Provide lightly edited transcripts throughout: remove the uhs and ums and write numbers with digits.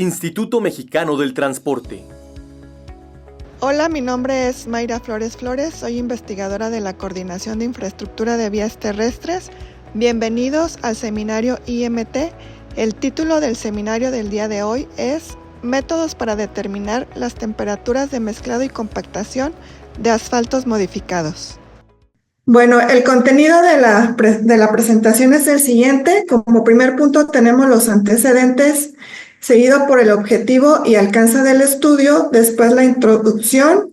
Instituto Mexicano del Transporte. Hola, mi nombre es Mayra Flores Flores, soy investigadora de la Coordinación de Infraestructura de Vías Terrestres. Bienvenidos al seminario IMT. El título del seminario del día de hoy es Métodos para determinar las temperaturas de mezclado y compactación de asfaltos modificados. Bueno, el contenido de la presentación es el siguiente. Como primer punto tenemos los antecedentes, seguido por el objetivo y alcance del estudio, después la introducción,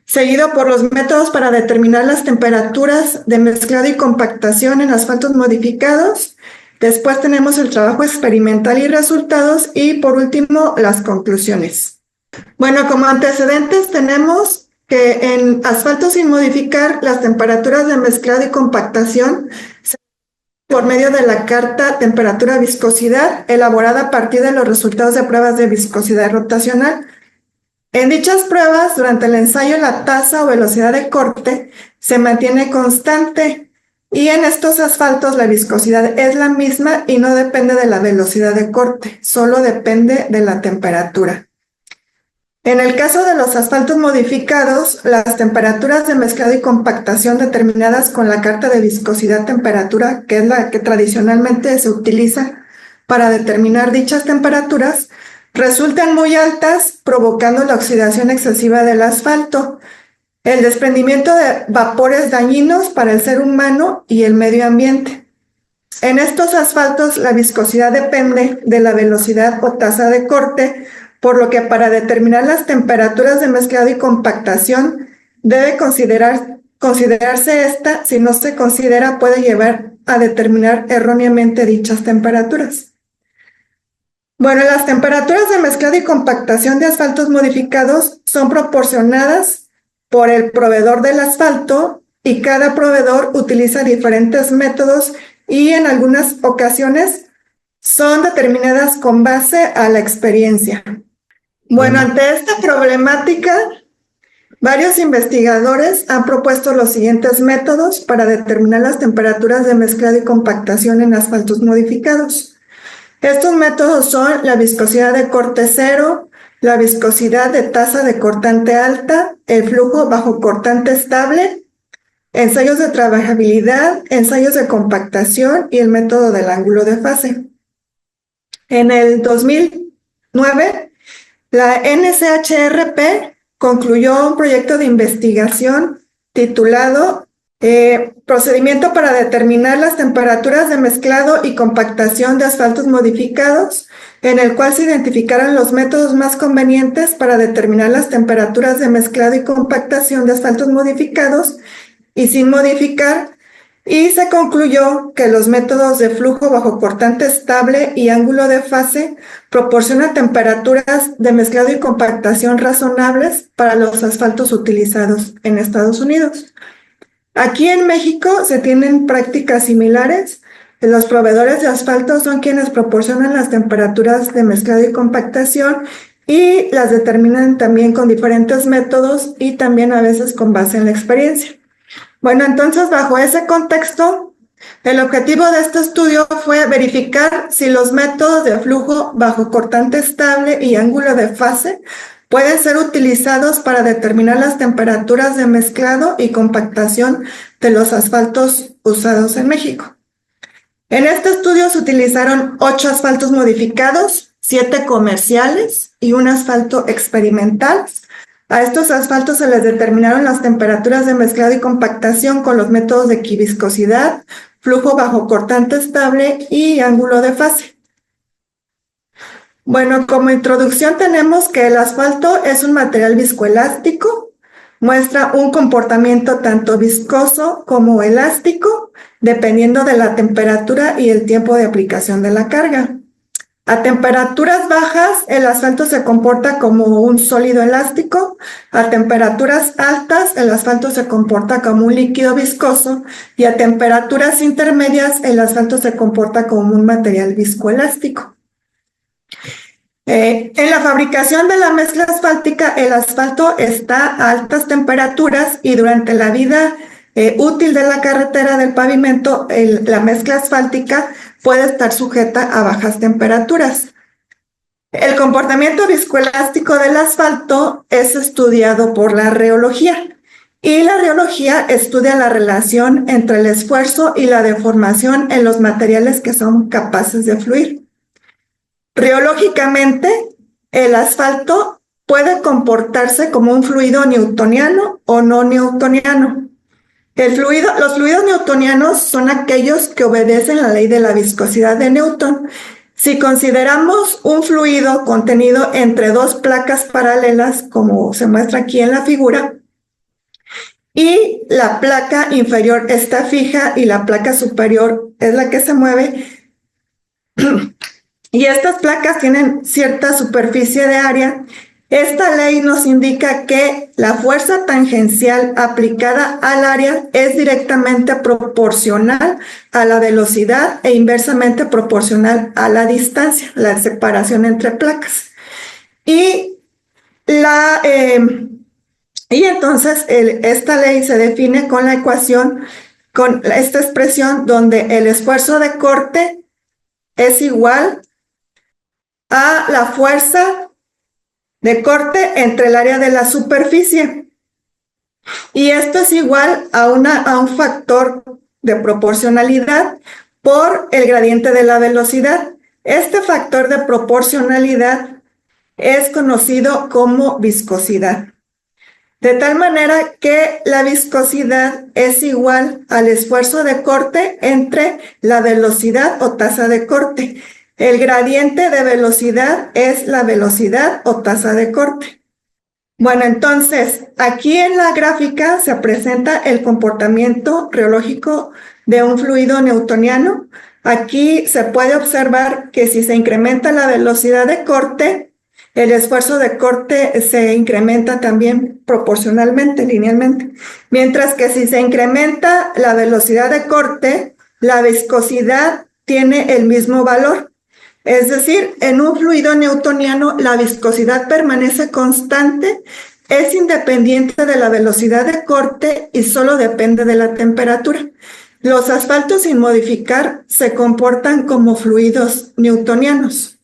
seguido por los métodos para determinar las temperaturas de mezclado y compactación en asfaltos modificados, después tenemos el trabajo experimental y resultados, y por último las conclusiones. Bueno, como antecedentes tenemos que en asfaltos sin modificar las temperaturas de mezclado y compactación se por medio de la carta temperatura-viscosidad, elaborada a partir de los resultados de pruebas de viscosidad rotacional. En dichas pruebas, durante el ensayo, la tasa o velocidad de corte se mantiene constante, y en estos asfaltos la viscosidad es la misma y no depende de la velocidad de corte, solo depende de la temperatura. En el caso de los asfaltos modificados, las temperaturas de mezclado y compactación determinadas con la carta de viscosidad-temperatura, que es la que tradicionalmente se utiliza para determinar dichas temperaturas, resultan muy altas, provocando la oxidación excesiva del asfalto, el desprendimiento de vapores dañinos para el ser humano y el medio ambiente. En estos asfaltos, la viscosidad depende de la velocidad o tasa de corte, por lo que para determinar las temperaturas de mezclado y compactación debe considerarse esta. Si no se considera, puede llevar a determinar erróneamente dichas temperaturas. Bueno, las temperaturas de mezclado y compactación de asfaltos modificados son proporcionadas por el proveedor del asfalto, y cada proveedor utiliza diferentes métodos y en algunas ocasiones son determinadas con base a la experiencia. Bueno, ante esta problemática, varios investigadores han propuesto los siguientes métodos para determinar las temperaturas de mezclado y compactación en asfaltos modificados. Estos métodos son la viscosidad de corte cero, la viscosidad de tasa de cortante alta, el flujo bajo cortante estable, ensayos de trabajabilidad, ensayos de compactación y el método del ángulo de fase. En el 2009, la NCHRP concluyó un proyecto de investigación titulado Procedimiento para determinar las temperaturas de mezclado y compactación de asfaltos modificados, en el cual se identificaron los métodos más convenientes para determinar las temperaturas de mezclado y compactación de asfaltos modificados y sin modificar, y se concluyó que los métodos de flujo bajo cortante estable y ángulo de fase proporcionan temperaturas de mezclado y compactación razonables para los asfaltos utilizados en Estados Unidos. Aquí en México se tienen prácticas similares. Los proveedores de asfalto son quienes proporcionan las temperaturas de mezclado y compactación y las determinan también con diferentes métodos y también a veces con base en la experiencia. Bueno, entonces, bajo ese contexto, el objetivo de este estudio fue verificar si los métodos de flujo bajo cortante estable y ángulo de fase pueden ser utilizados para determinar las temperaturas de mezclado y compactación de los asfaltos usados en México. En este estudio se utilizaron 8 asfaltos modificados, 7 comerciales y un asfalto experimental. A estos asfaltos se les determinaron las temperaturas de mezclado y compactación con los métodos de equiviscosidad, flujo bajo cortante estable y ángulo de fase. Bueno, como introducción tenemos que el asfalto es un material viscoelástico, muestra un comportamiento tanto viscoso como elástico, dependiendo de la temperatura y el tiempo de aplicación de la carga. A temperaturas bajas, el asfalto se comporta como un sólido elástico. A temperaturas altas, el asfalto se comporta como un líquido viscoso. Y a temperaturas intermedias, el asfalto se comporta como un material viscoelástico. En la fabricación de la mezcla asfáltica, el asfalto está a altas temperaturas y durante la vida útil de la carretera del pavimento, la mezcla asfáltica puede estar sujeta a bajas temperaturas. El comportamiento viscoelástico del asfalto es estudiado por la rheología y la rheología estudia la relación entre el esfuerzo y la deformación en los materiales que son capaces de fluir. Rheológicamente, el asfalto puede comportarse como un fluido newtoniano o no newtoniano. Los fluidos newtonianos son aquellos que obedecen la ley de la viscosidad de Newton. Si consideramos un fluido contenido entre dos placas paralelas, como se muestra aquí en la figura, y la placa inferior está fija y la placa superior es la que se mueve, y estas placas tienen cierta superficie de área, esta ley nos indica que la fuerza tangencial aplicada al área es directamente proporcional a la velocidad e inversamente proporcional a la distancia, la separación entre placas. Y entonces esta ley se define con la ecuación, con esta expresión donde el esfuerzo de corte es igual a la fuerza de corte entre el área de la superficie. Y esto es igual a un factor de proporcionalidad por el gradiente de la velocidad. Este factor de proporcionalidad es conocido como viscosidad. De tal manera que la viscosidad es igual al esfuerzo de corte entre la velocidad o tasa de corte. El gradiente de velocidad es la velocidad o tasa de corte. Bueno, entonces, aquí en la gráfica se presenta el comportamiento rheológico de un fluido newtoniano. Aquí se puede observar que si se incrementa la velocidad de corte, el esfuerzo de corte se incrementa también proporcionalmente, linealmente. Mientras que si se incrementa la velocidad de corte, la viscosidad tiene el mismo valor. Es decir, en un fluido newtoniano la viscosidad permanece constante, es independiente de la velocidad de corte y solo depende de la temperatura. Los asfaltos sin modificar se comportan como fluidos newtonianos.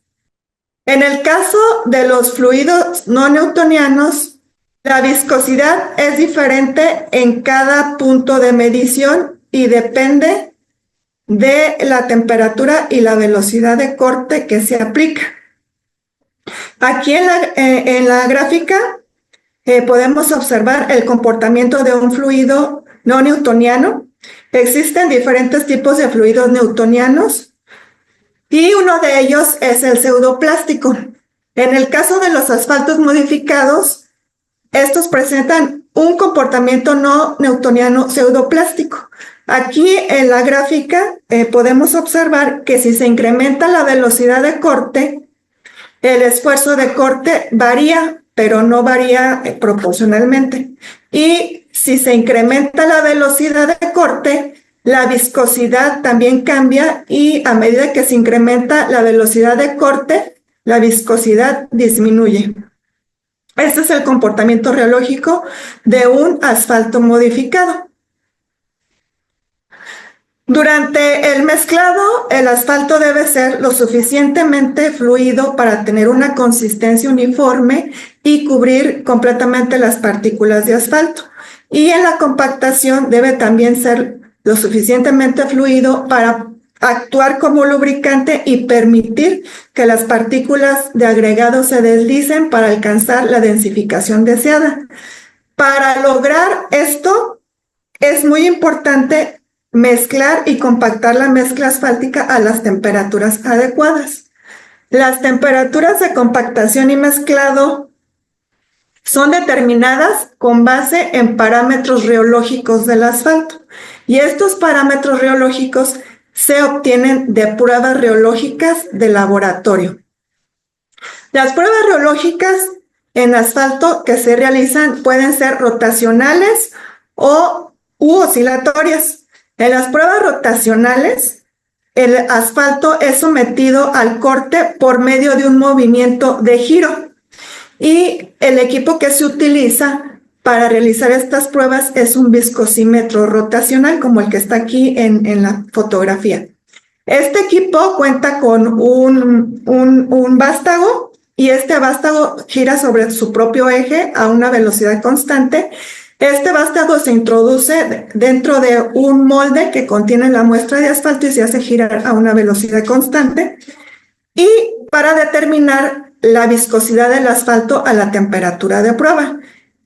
En el caso de los fluidos no newtonianos, la viscosidad es diferente en cada punto de medición y depende de la temperatura y la velocidad de corte que se aplica. Aquí en la gráfica podemos observar el comportamiento de un fluido no newtoniano. Existen diferentes tipos de fluidos newtonianos y uno de ellos es el pseudoplástico. En el caso de los asfaltos modificados, estos presentan un comportamiento no newtoniano pseudoplástico. Aquí en la gráfica podemos observar que si se incrementa la velocidad de corte, el esfuerzo de corte varía, pero no varía proporcionalmente. Y si se incrementa la velocidad de corte, la viscosidad también cambia y a medida que se incrementa la velocidad de corte, la viscosidad disminuye. Este es el comportamiento rheológico de un asfalto modificado. Durante el mezclado, el asfalto debe ser lo suficientemente fluido para tener una consistencia uniforme y cubrir completamente las partículas de asfalto. Y en la compactación debe también ser lo suficientemente fluido para actuar como lubricante y permitir que las partículas de agregado se deslicen para alcanzar la densificación deseada. Para lograr esto, es muy importante mezclar y compactar la mezcla asfáltica a las temperaturas adecuadas. Las temperaturas de compactación y mezclado son determinadas con base en parámetros rheológicos del asfalto, y estos parámetros rheológicos se obtienen de pruebas rheológicas de laboratorio. Las pruebas rheológicas en asfalto que se realizan pueden ser rotacionales u oscilatorias. En las pruebas rotacionales, el asfalto es sometido al corte por medio de un movimiento de giro, y el equipo que se utiliza para realizar estas pruebas es un viscosímetro rotacional, como el que está aquí en la fotografía. Este equipo cuenta con un vástago y este vástago gira sobre su propio eje a una velocidad constante. Este vástago se introduce dentro de un molde que contiene la muestra de asfalto y se hace girar a una velocidad constante. Y para determinar la viscosidad del asfalto a la temperatura de prueba.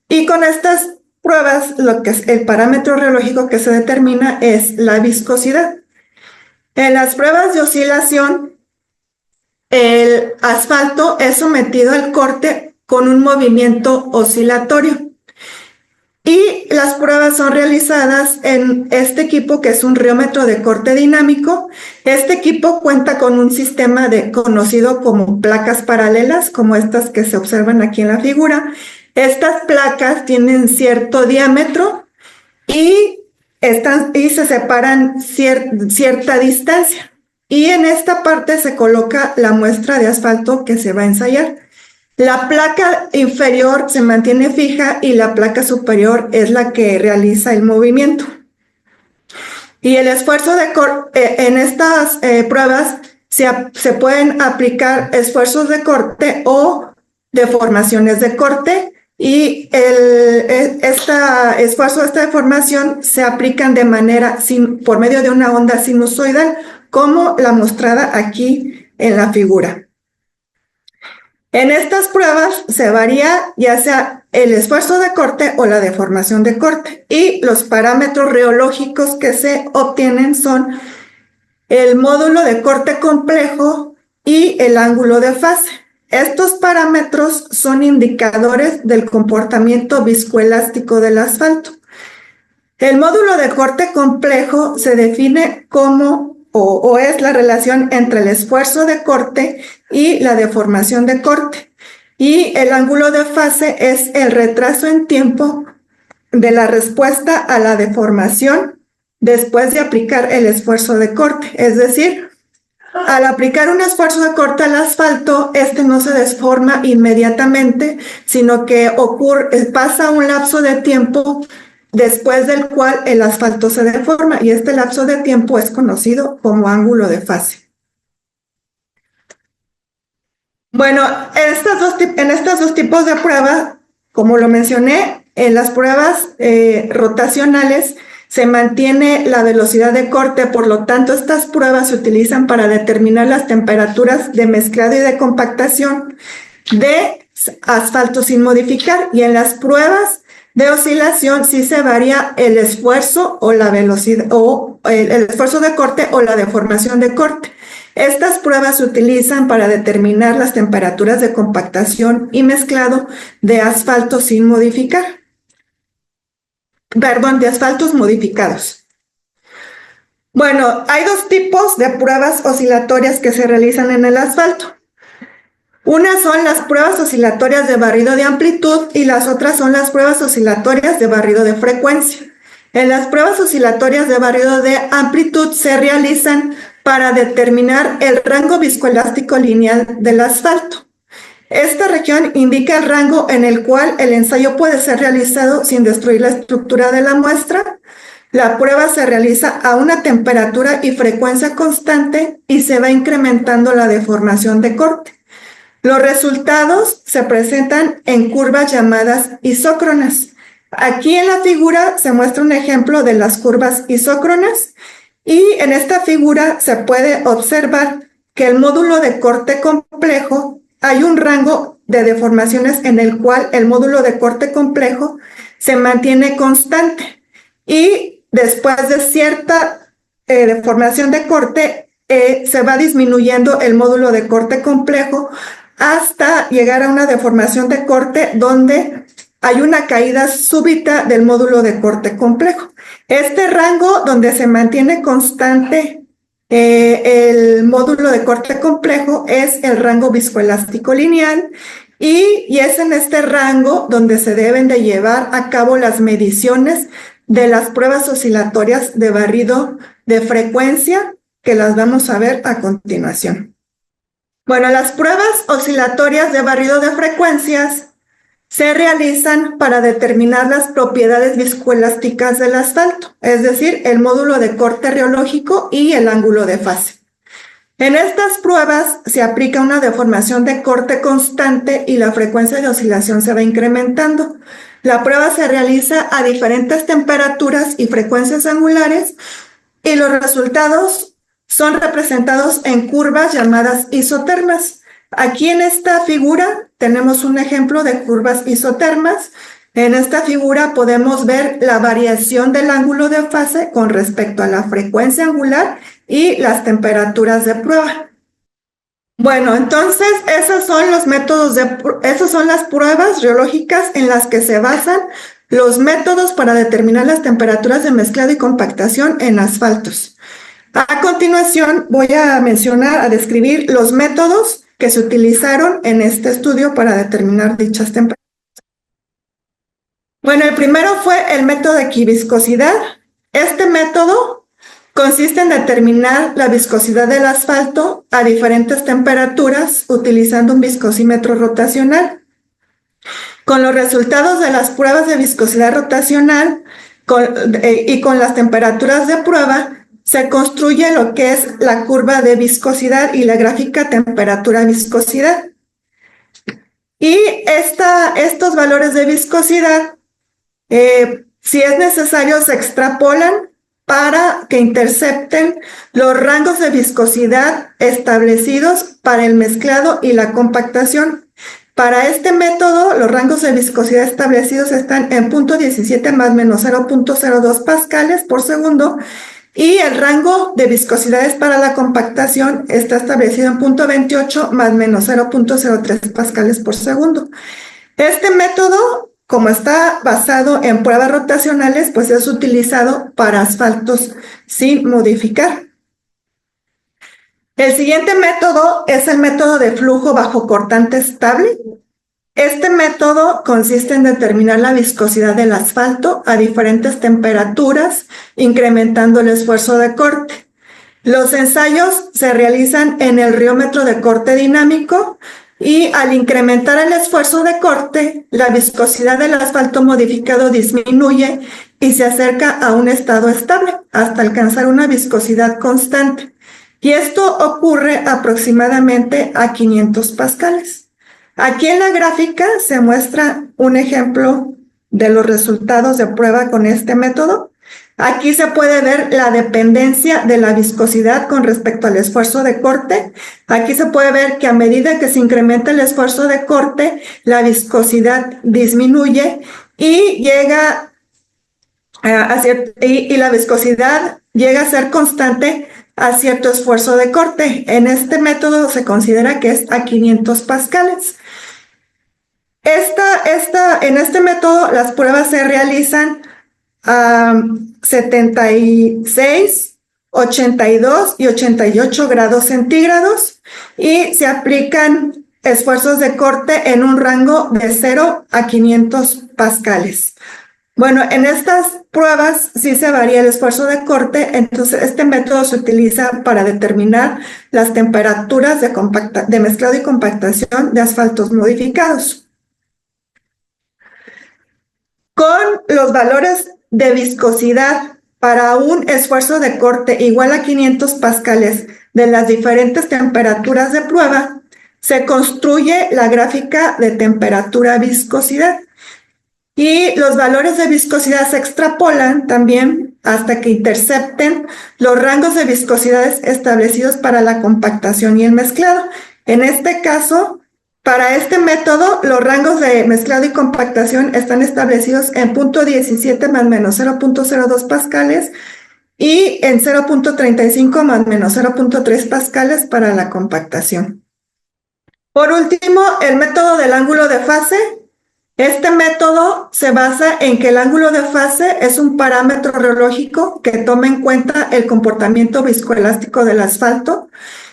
Y con estas pruebas, lo que es el parámetro reológico que se determina es la viscosidad. En las pruebas de oscilación, el asfalto es sometido al corte con un movimiento oscilatorio. Y las pruebas son realizadas en este equipo que es un riómetro de corte dinámico. Este equipo cuenta con un sistema conocido como placas paralelas, como estas que se observan aquí en la figura. Estas placas tienen cierto diámetro y se separan cierta distancia. Y en esta parte se coloca la muestra de asfalto que se va a ensayar. La placa inferior se mantiene fija y la placa superior es la que realiza el movimiento. Y el esfuerzo en estas pruebas se pueden aplicar esfuerzos de corte o deformaciones de corte, y esta deformación se aplican por medio de una onda sinusoidal, como la mostrada aquí en la figura. En estas pruebas se varía ya sea el esfuerzo de corte o la deformación de corte, y los parámetros reológicos que se obtienen son el módulo de corte complejo y el ángulo de fase. Estos parámetros son indicadores del comportamiento viscoelástico del asfalto. El módulo de corte complejo se define como o es la relación entre el esfuerzo de corte y la deformación de corte. Y el ángulo de fase es el retraso en tiempo de la respuesta a la deformación después de aplicar el esfuerzo de corte. Es decir, al aplicar un esfuerzo de corte al asfalto, este no se deforma inmediatamente, sino que pasa un lapso de tiempo después del cual el asfalto se deforma, y este lapso de tiempo es conocido como ángulo de fase. Bueno, en estos dos tipos de pruebas, como lo mencioné, en las pruebas rotacionales se mantiene la velocidad de corte, por lo tanto estas pruebas se utilizan para determinar las temperaturas de mezclado y de compactación de asfalto sin modificar, y en las pruebas de oscilación sí se varía el esfuerzo o la velocidad, o el esfuerzo de corte o la deformación de corte. Estas pruebas se utilizan para determinar las temperaturas de compactación y mezclado de asfalto sin modificar. Perdón, de asfaltos modificados. Bueno, hay dos tipos de pruebas oscilatorias que se realizan en el asfalto. Unas son las pruebas oscilatorias de barrido de amplitud y las otras son las pruebas oscilatorias de barrido de frecuencia. En las pruebas oscilatorias de barrido de amplitud se realizan para determinar el rango viscoelástico lineal del asfalto. Esta región indica el rango en el cual el ensayo puede ser realizado sin destruir la estructura de la muestra. La prueba se realiza a una temperatura y frecuencia constante y se va incrementando la deformación de corte. Los resultados se presentan en curvas llamadas isócronas. Aquí en la figura se muestra un ejemplo de las curvas isócronas, y en esta figura se puede observar que el módulo de corte complejo, hay un rango de deformaciones en el cual el módulo de corte complejo se mantiene constante, y después de cierta deformación de corte se va disminuyendo el módulo de corte complejo hasta llegar a una deformación de corte donde hay una caída súbita del módulo de corte complejo. Este rango donde se mantiene constante el módulo de corte complejo es el rango viscoelástico lineal, y es en este rango donde se deben de llevar a cabo las mediciones de las pruebas oscilatorias de barrido de frecuencia, que las vamos a ver a continuación. Bueno, las pruebas oscilatorias de barrido de frecuencias se realizan para determinar las propiedades viscoelásticas del asfalto, es decir, el módulo de corte reológico y el ángulo de fase. En estas pruebas se aplica una deformación de corte constante y la frecuencia de oscilación se va incrementando. La prueba se realiza a diferentes temperaturas y frecuencias angulares y los resultados son representados en curvas llamadas isotermas. Aquí en esta figura tenemos un ejemplo de curvas isotermas. En esta figura podemos ver la variación del ángulo de fase con respecto a la frecuencia angular y las temperaturas de prueba. Bueno, entonces esos son los métodos esas son las pruebas reológicas en las que se basan los métodos para determinar las temperaturas de mezclado y compactación en asfaltos. A continuación voy a describir los métodos que se utilizaron en este estudio para determinar dichas temperaturas. Bueno, el primero fue el método de equiviscosidad. Este método consiste en determinar la viscosidad del asfalto a diferentes temperaturas utilizando un viscosímetro rotacional. Con los resultados de las pruebas de viscosidad rotacional y con las temperaturas de prueba, se construye lo que es la curva de viscosidad y la gráfica temperatura-viscosidad. Y estos valores de viscosidad, si es necesario, se extrapolan para que intercepten los rangos de viscosidad establecidos para el mezclado y la compactación. Para este método, los rangos de viscosidad establecidos están en 0.17 más menos 0.02 pascales por segundo y el rango de viscosidades para la compactación está establecido en 0.28 más menos 0.03 pascales por segundo. Este método, como está basado en pruebas rotacionales, pues es utilizado para asfaltos sin modificar. El siguiente método es el método de flujo bajo cortante estable. Este método consiste en determinar la viscosidad del asfalto a diferentes temperaturas, incrementando el esfuerzo de corte. Los ensayos se realizan en el riómetro de corte dinámico y al incrementar el esfuerzo de corte, la viscosidad del asfalto modificado disminuye y se acerca a un estado estable hasta alcanzar una viscosidad constante. Y esto ocurre aproximadamente a 500 pascales. Aquí en la gráfica se muestra un ejemplo de los resultados de prueba con este método. Aquí se puede ver la dependencia de la viscosidad con respecto al esfuerzo de corte. Aquí se puede ver que a medida que se incrementa el esfuerzo de corte, la viscosidad disminuye y la viscosidad llega a ser constante a cierto esfuerzo de corte. En este método se considera que es a 500 pascales. En este método las pruebas se realizan a 76, 82 y 88 grados centígrados y se aplican esfuerzos de corte en un rango de 0 a 500 pascales. Bueno, en estas pruebas sí se varía el esfuerzo de corte, entonces este método se utiliza para determinar las temperaturas de mezclado y compactación de asfaltos modificados. Con los valores de viscosidad para un esfuerzo de corte igual a 500 pascales de las diferentes temperaturas de prueba, se construye la gráfica de temperatura-viscosidad. Y los valores de viscosidad se extrapolan también hasta que intercepten los rangos de viscosidades establecidos para la compactación y el mezclado. En este caso, para este método, los rangos de mezclado y compactación están establecidos en 0.17 más menos 0.02 pascales y en 0.35 más menos 0.3 pascales para la compactación. Por último, el método del ángulo de fase. Este método se basa en que el ángulo de fase es un parámetro reológico que toma en cuenta el comportamiento viscoelástico del asfalto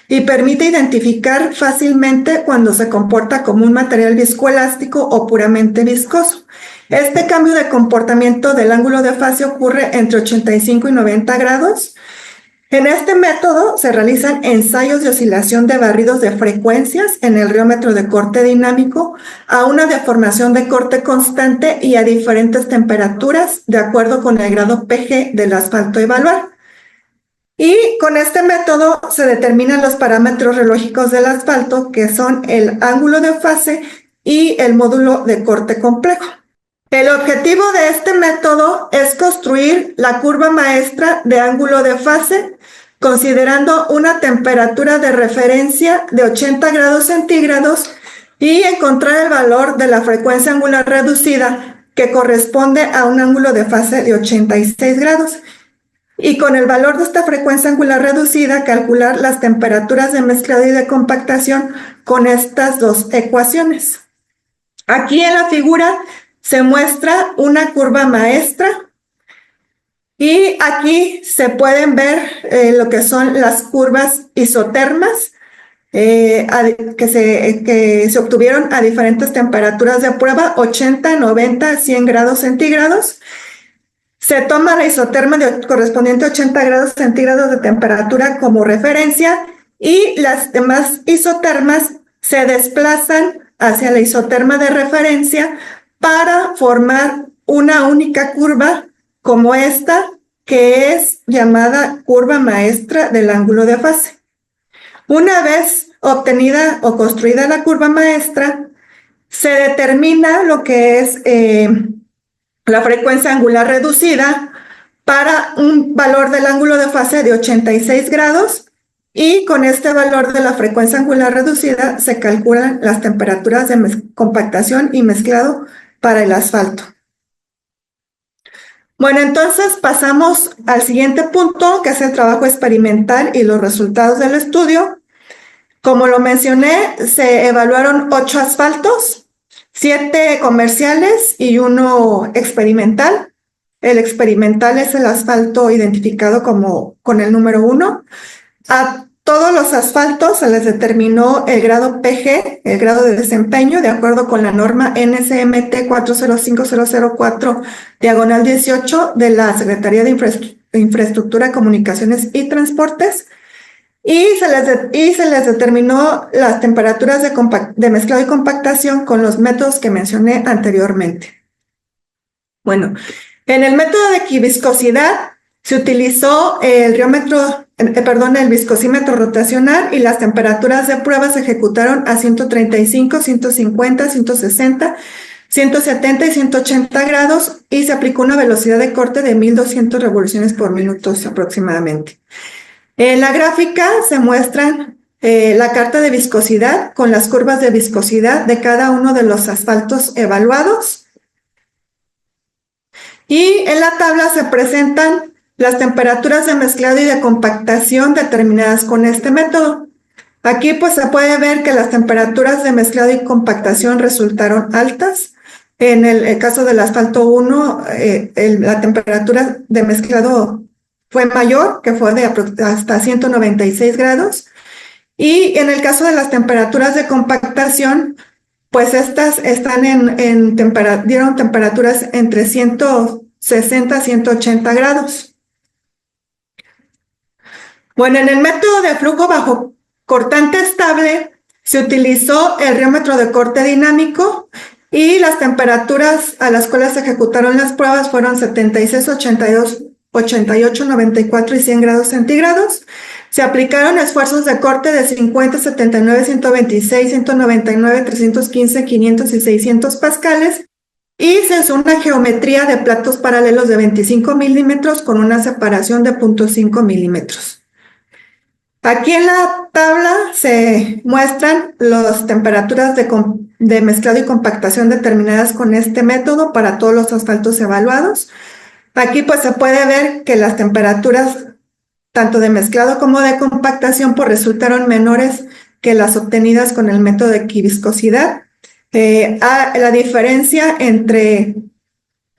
y permite identificar fácilmente cuando se comporta como un material viscoelástico o puramente viscoso. Este cambio de comportamiento del ángulo de fase ocurre entre 85 y 90 grados. En este método se realizan ensayos de oscilación de barridos de frecuencias en el riómetro de corte dinámico a una deformación de corte constante y a diferentes temperaturas de acuerdo con el grado PG del asfalto a evaluar. Y con este método se determinan los parámetros reológicos del asfalto, que son el ángulo de fase y el módulo de corte complejo. El objetivo de este método es construir la curva maestra de ángulo de fase, considerando una temperatura de referencia de 80 grados centígrados y encontrar el valor de la frecuencia angular reducida, que corresponde a un ángulo de fase de 86 grados. Y con el valor de esta frecuencia angular reducida, calcular las temperaturas de mezclado y de compactación con estas dos ecuaciones. Aquí en la figura se muestra una curva maestra y aquí se pueden ver lo que son las curvas isotermas que se obtuvieron a diferentes temperaturas de prueba, 80, 90, 100 grados centígrados. Se toma la isoterma correspondiente a 80 grados centígrados de temperatura como referencia y las demás isotermas se desplazan hacia la isoterma de referencia para formar una única curva como esta, que es llamada curva maestra del ángulo de fase. Una vez obtenida o construida la curva maestra, se determina lo que es la frecuencia angular reducida para un valor del ángulo de fase de 86 grados y con este valor de la frecuencia angular reducida se calculan las temperaturas de compactación y mezclado para el asfalto. Bueno, entonces pasamos al siguiente punto, que es el trabajo experimental y los resultados del estudio. Como lo mencioné, se evaluaron 8 asfaltos, 7 comerciales y 1 experimental. El experimental es el asfalto identificado con el número 1. A todos los asfaltos se les determinó el grado PG, el grado de desempeño, de acuerdo con la norma NCMT 405004/18 de la Secretaría de Infraestructura, Comunicaciones y Transportes. Y se les determinó las temperaturas de mezclado y compactación con los métodos que mencioné anteriormente. Bueno, en el método de equiviscosidad se utilizó el viscosímetro rotacional y las temperaturas de prueba se ejecutaron a 135, 150, 160, 170 y 180 grados y se aplicó una velocidad de corte de 1200 revoluciones por minuto aproximadamente. En la gráfica se muestran la carta de viscosidad con las curvas de viscosidad de cada uno de los asfaltos evaluados. Y en la tabla se presentan las temperaturas de mezclado y de compactación determinadas con este método. Aquí pues se puede ver que las temperaturas de mezclado y compactación resultaron altas. En el caso del asfalto 1, la temperatura de mezclado fue mayor, que fue de hasta 196 grados. Y en el caso de las temperaturas de compactación, pues estas están dieron temperaturas entre 160 a 180 grados. Bueno, en el método de flujo bajo cortante estable se utilizó el riómetro de corte dinámico y las temperaturas a las cuales se ejecutaron las pruebas fueron 76, 82, 88, 94 y 100 grados centígrados. Se aplicaron esfuerzos de corte de 50, 79, 126, 199, 315, 500 y 600 pascales y se usó una geometría de platos paralelos de 25 milímetros con una separación de 0.5 milímetros. Aquí en la tabla se muestran las temperaturas de mezclado y compactación determinadas con este método para todos los asfaltos evaluados. Aquí pues se puede ver que las temperaturas tanto de mezclado como de compactación pues resultaron menores que las obtenidas con el método de equiviscosidad. La diferencia entre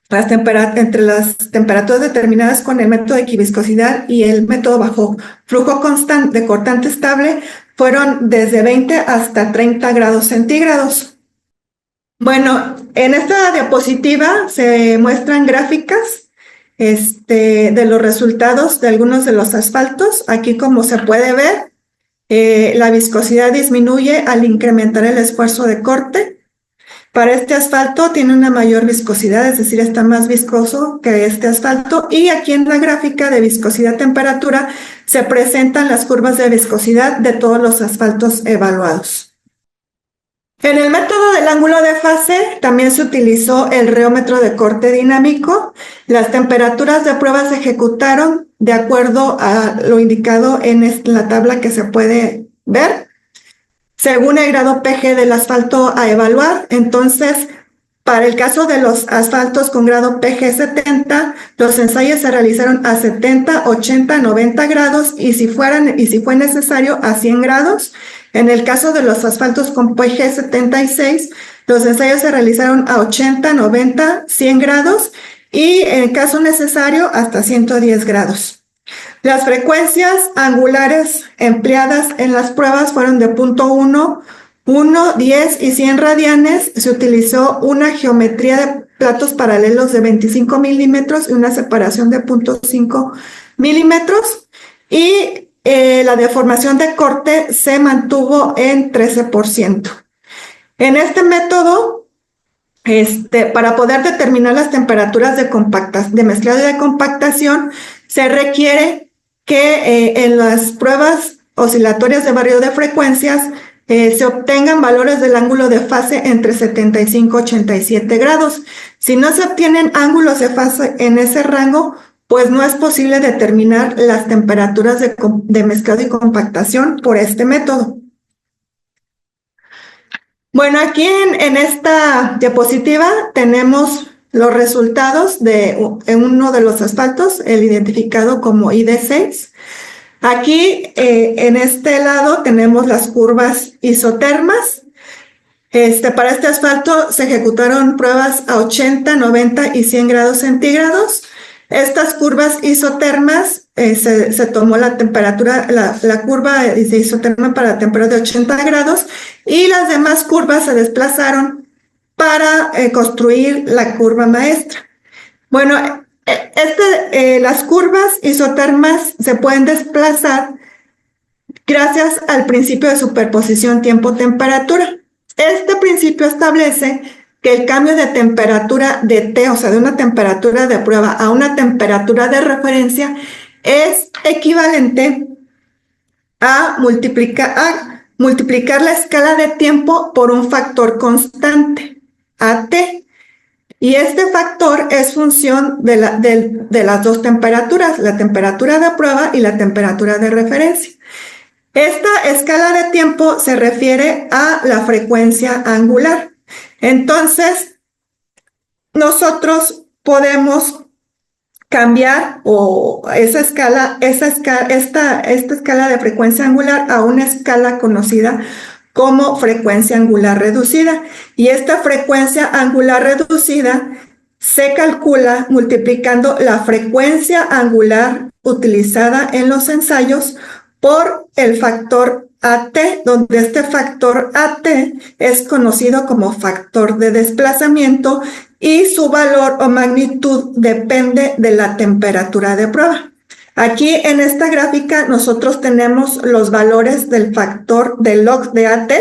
las temperaturas determinadas con el método de equiviscosidad y el método bajo flujo constante de cortante estable fueron desde 20 hasta 30 grados centígrados. Bueno, en esta diapositiva se muestran gráficas de los resultados de algunos de los asfaltos. Aquí, como se puede ver, la viscosidad disminuye al incrementar el esfuerzo de corte. Para este asfalto tiene una mayor viscosidad, es decir, está más viscoso que este asfalto. Y aquí en la gráfica de viscosidad-temperatura se presentan las curvas de viscosidad de todos los asfaltos evaluados. En el método del ángulo de fase también se utilizó el reómetro de corte dinámico. Las temperaturas de prueba se ejecutaron de acuerdo a lo indicado en la tabla que se puede ver, según el grado PG del asfalto a evaluar. Entonces, para el caso de los asfaltos con grado PG 70, los ensayos se realizaron a 70, 80, 90 grados y si fue necesario a 100 grados. En el caso de los asfaltos con PG 76, los ensayos se realizaron a 80, 90, 100 grados y en caso necesario hasta 110 grados. Las frecuencias angulares empleadas en las pruebas fueron de 0.1, 1, 10 y 100 radianes. Se utilizó una geometría de platos paralelos de 25 milímetros y una separación de 0.5 milímetros y la deformación de corte se mantuvo en 13%. En este método, para poder determinar las temperaturas de mezclado y de compactación, se requiere que en las pruebas oscilatorias de barrido de frecuencias se obtengan valores del ángulo de fase entre 75 y 87 grados. Si no se obtienen ángulos de fase en ese rango, pues no es posible determinar las temperaturas de mezclado y compactación por este método. Bueno, aquí en esta diapositiva tenemos los resultados en uno de los asfaltos, el identificado como ID6. Aquí en este lado tenemos las curvas isotermas. Para este asfalto se ejecutaron pruebas a 80, 90 y 100 grados centígrados. Estas curvas isotermas, se tomó la temperatura, la curva de isoterma para la temperatura de 80 grados y las demás curvas se desplazaron para construir la curva maestra. Bueno, las curvas isotermas se pueden desplazar gracias al principio de superposición tiempo-temperatura. Este principio establece que el cambio de temperatura de T, o sea, de una temperatura de prueba a una temperatura de referencia, es equivalente a multiplicar la escala de tiempo por un factor constante, AT. Y este factor es función de las dos temperaturas, la temperatura de prueba y la temperatura de referencia. Esta escala de tiempo se refiere a la frecuencia angular. Entonces, nosotros podemos cambiar esta escala de frecuencia angular a una escala conocida como frecuencia angular reducida. Y esta frecuencia angular reducida se calcula multiplicando la frecuencia angular utilizada en los ensayos por el factor AT, donde este factor AT es conocido como factor de desplazamiento y su valor o magnitud depende de la temperatura de prueba. Aquí en esta gráfica nosotros tenemos los valores del factor de log de AT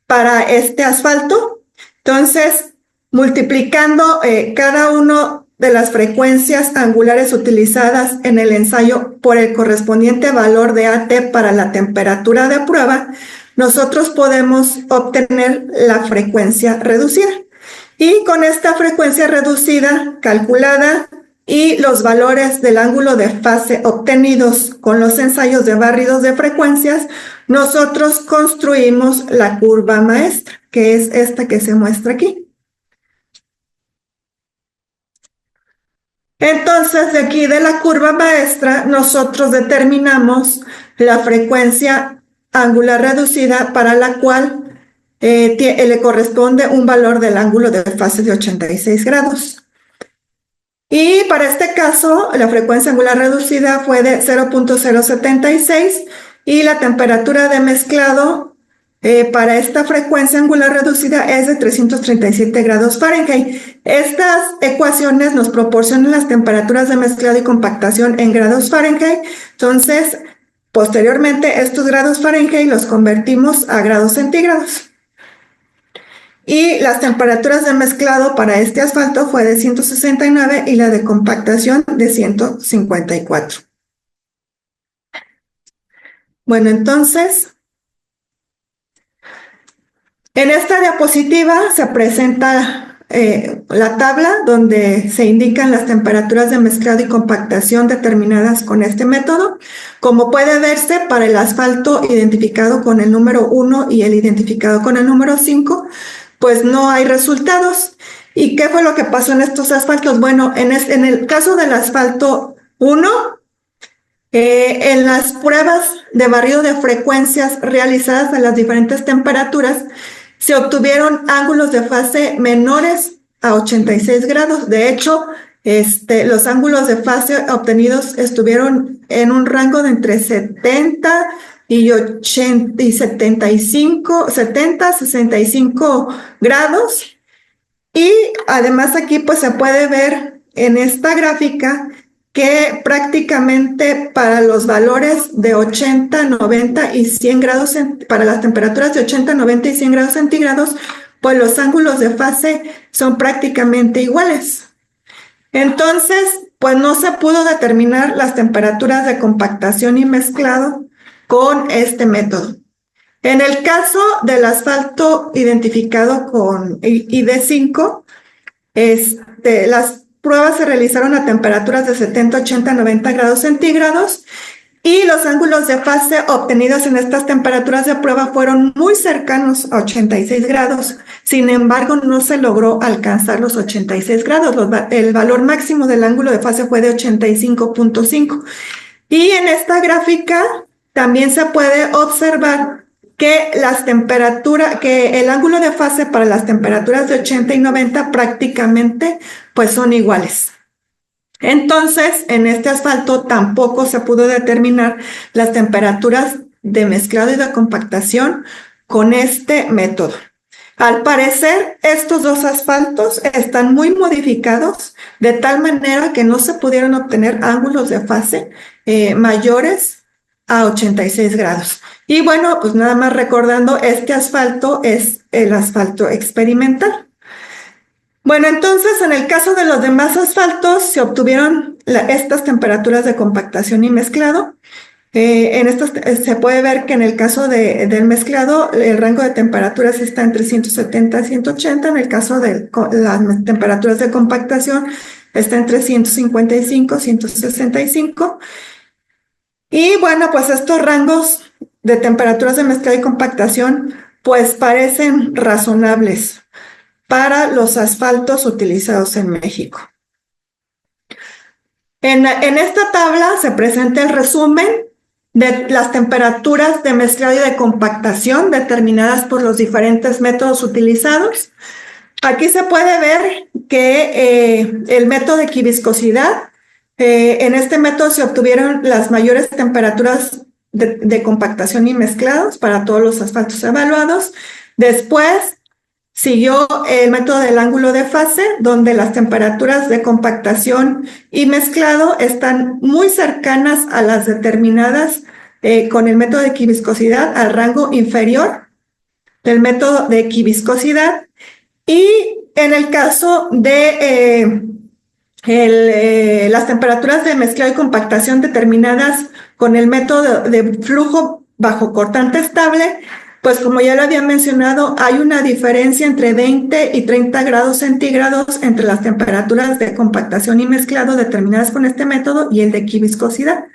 para este asfalto. Entonces, multiplicando cada uno de las frecuencias angulares utilizadas en el ensayo por el correspondiente valor de AT para la temperatura de prueba, nosotros podemos obtener la frecuencia reducida. Y con esta frecuencia reducida calculada y los valores del ángulo de fase obtenidos con los ensayos de barridos de frecuencias, nosotros construimos la curva maestra, que es esta que se muestra aquí. Entonces, de aquí de la curva maestra, nosotros determinamos la frecuencia angular reducida para la cual le corresponde un valor del ángulo de fase de 86 grados. Y para este caso, la frecuencia angular reducida fue de 0.076 y la temperatura de mezclado para esta frecuencia angular reducida es de 337 grados Fahrenheit. Estas ecuaciones nos proporcionan las temperaturas de mezclado y compactación en grados Fahrenheit. Entonces, posteriormente, estos grados Fahrenheit los convertimos a grados centígrados. Y las temperaturas de mezclado para este asfalto fue de 169 y la de compactación de 154. Bueno, entonces, en esta diapositiva se presenta la tabla donde se indican las temperaturas de mezclado y compactación determinadas con este método. Como puede verse, para el asfalto identificado con el número 1 y el identificado con el número 5, pues no hay resultados. ¿Y qué fue lo que pasó en estos asfaltos? Bueno, en el caso del asfalto 1, en las pruebas de barrido de frecuencias realizadas a las diferentes temperaturas, se obtuvieron ángulos de fase menores a 86 grados. De hecho, los ángulos de fase obtenidos estuvieron en un rango de entre 70 y 80 y 75, 70, 65 grados. Y además aquí pues se puede ver en esta gráfica que prácticamente para los valores de 80, 90 y 100 grados, para las temperaturas de 80, 90 y 100 grados centígrados, pues los ángulos de fase son prácticamente iguales. Entonces, pues no se pudo determinar las temperaturas de compactación y mezclado con este método. En el caso del asfalto identificado con ID5, las pruebas se realizaron a temperaturas de 70, 80, 90 grados centígrados y los ángulos de fase obtenidos en estas temperaturas de prueba fueron muy cercanos a 86 grados. Sin embargo, no se logró alcanzar los 86 grados. El valor máximo del ángulo de fase fue de 85.5. Y en esta gráfica también se puede observar que que el ángulo de fase para las temperaturas de 80 y 90 prácticamente pues son iguales. Entonces, en este asfalto tampoco se pudo determinar las temperaturas de mezclado y de compactación con este método. Al parecer, estos dos asfaltos están muy modificados de tal manera que no se pudieron obtener ángulos de fase mayores a 86 grados. Y bueno, pues nada más recordando, este asfalto es el asfalto experimental. Bueno, entonces en el caso de los demás asfaltos se obtuvieron estas temperaturas de compactación y mezclado. En estos se puede ver que en el caso del mezclado el rango de temperaturas está entre 170 y 180. En el caso de las temperaturas de compactación está entre 155 y 165. Y bueno, pues estos rangos de temperaturas de mezclado y compactación pues parecen razonables para los asfaltos utilizados en México. En esta tabla se presenta el resumen de las temperaturas de mezclado y de compactación determinadas por los diferentes métodos utilizados. Aquí se puede ver que el método de equiviscosidad, en este método se obtuvieron las mayores temperaturas de compactación y mezclados para todos los asfaltos evaluados. Después siguió el método del ángulo de fase, donde las temperaturas de compactación y mezclado están muy cercanas a las determinadas con el método de equiviscosidad, al rango inferior del método de equiviscosidad. Y en el caso de las temperaturas de mezclado y compactación determinadas con el método de flujo bajo cortante estable, pues como ya lo había mencionado, hay una diferencia entre 20 y 30 grados centígrados entre las temperaturas de compactación y mezclado determinadas con este método y el de equiviscosidad,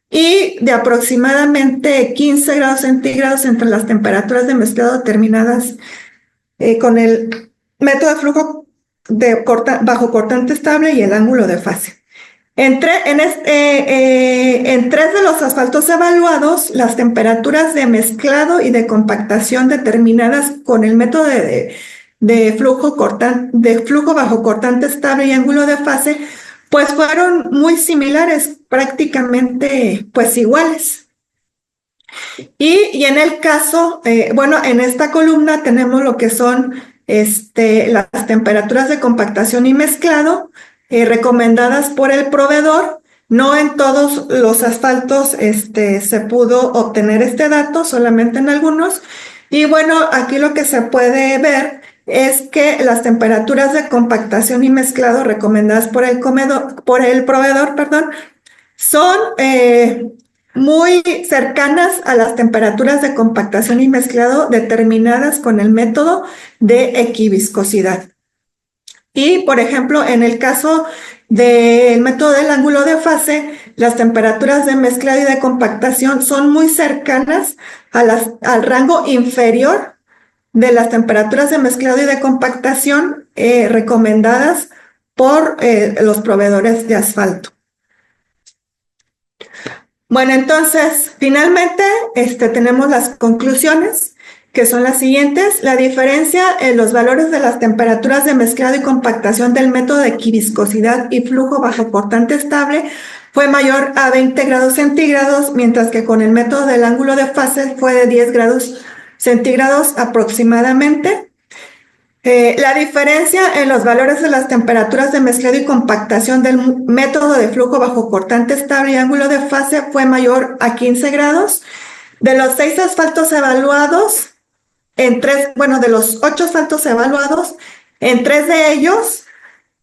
y de aproximadamente 15 grados centígrados entre las temperaturas de mezclado determinadas con el método de flujo bajo cortante estable y el ángulo de fase. En tres de los asfaltos evaluados, las temperaturas de mezclado y de compactación determinadas con el método de flujo bajo cortante estable y ángulo de fase, pues fueron muy similares, prácticamente pues iguales. Y en el caso, bueno, en esta columna tenemos lo que son las temperaturas de compactación y mezclado recomendadas por el proveedor. No en todos los asfaltos se pudo obtener este dato, solamente en algunos. Y bueno, aquí lo que se puede ver es que las temperaturas de compactación y mezclado recomendadas por el proveedor, son muy cercanas a las temperaturas de compactación y mezclado determinadas con el método de equiviscosidad. Y, por ejemplo, en el caso del método del ángulo de fase, las temperaturas de mezclado y de compactación son muy cercanas al rango inferior de las temperaturas de mezclado y de compactación recomendadas por los proveedores de asfalto. Bueno, entonces, finalmente, tenemos las conclusiones, que son las siguientes. La diferencia en los valores de las temperaturas de mezclado y compactación del método de equiviscosidad y flujo bajo cortante estable fue mayor a 20 grados centígrados, mientras que con el método del ángulo de fase fue de 10 grados centígrados aproximadamente. La diferencia en los valores de las temperaturas de mezclado y compactación del método de flujo bajo cortante estable y ángulo de fase fue mayor a 15 grados. De los 6 asfaltos evaluados, de los 8 asfaltos evaluados, en 3 de ellos,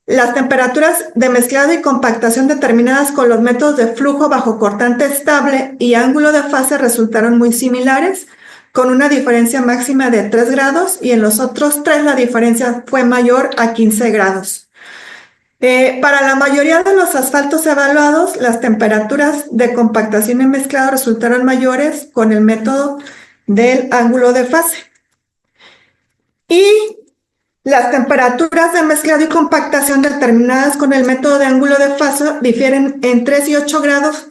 las temperaturas de mezclado y compactación determinadas con los métodos de flujo bajo cortante estable y ángulo de fase resultaron muy similares, con una diferencia máxima de 3 grados, y en los otros 3 la diferencia fue mayor a 15 grados. Para la mayoría de los asfaltos evaluados, las temperaturas de compactación y mezclado resultaron mayores con el método del ángulo de fase. Y las temperaturas de mezclado y compactación determinadas con el método de ángulo de fase difieren en 3 y 8 grados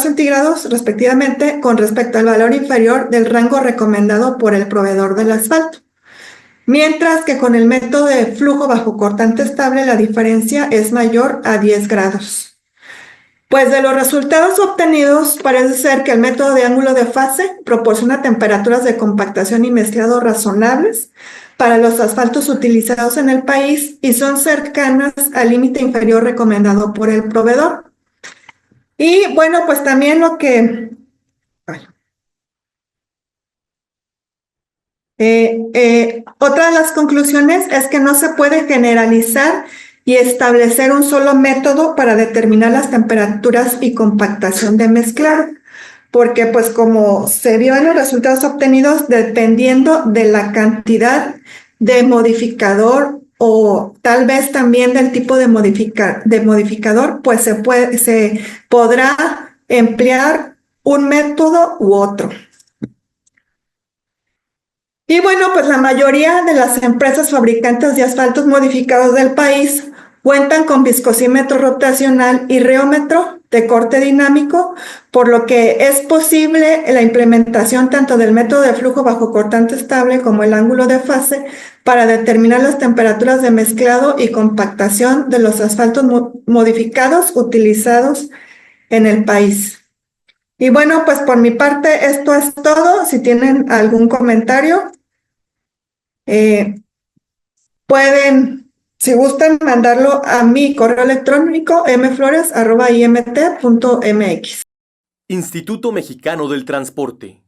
centígrados respectivamente, con respecto al valor inferior del rango recomendado por el proveedor del asfalto. Mientras que con el método de flujo bajo cortante estable la diferencia es mayor a 10 grados. Pues de los resultados obtenidos parece ser que el método de ángulo de fase proporciona temperaturas de compactación y mezclado razonables para los asfaltos utilizados en el país y son cercanas al límite inferior recomendado por el proveedor. Y bueno, pues también otra de las conclusiones es que no se puede generalizar y establecer un solo método para determinar las temperaturas y compactación de mezclado, porque pues como se vio en los resultados obtenidos, dependiendo de la cantidad de modificador o tal vez también del tipo de modificador, pues se podrá emplear un método u otro. Y bueno, pues la mayoría de las empresas fabricantes de asfaltos modificados del país cuentan con viscosímetro rotacional y reómetro de corte dinámico, por lo que es posible la implementación tanto del método de flujo bajo cortante estable como el ángulo de fase para determinar las temperaturas de mezclado y compactación de los asfaltos modificados utilizados en el país. Y bueno, pues por mi parte esto es todo. Si tienen algún comentario, pueden, si gustan, mandarlo a mi correo electrónico mflores@imt.mx. Instituto Mexicano del Transporte.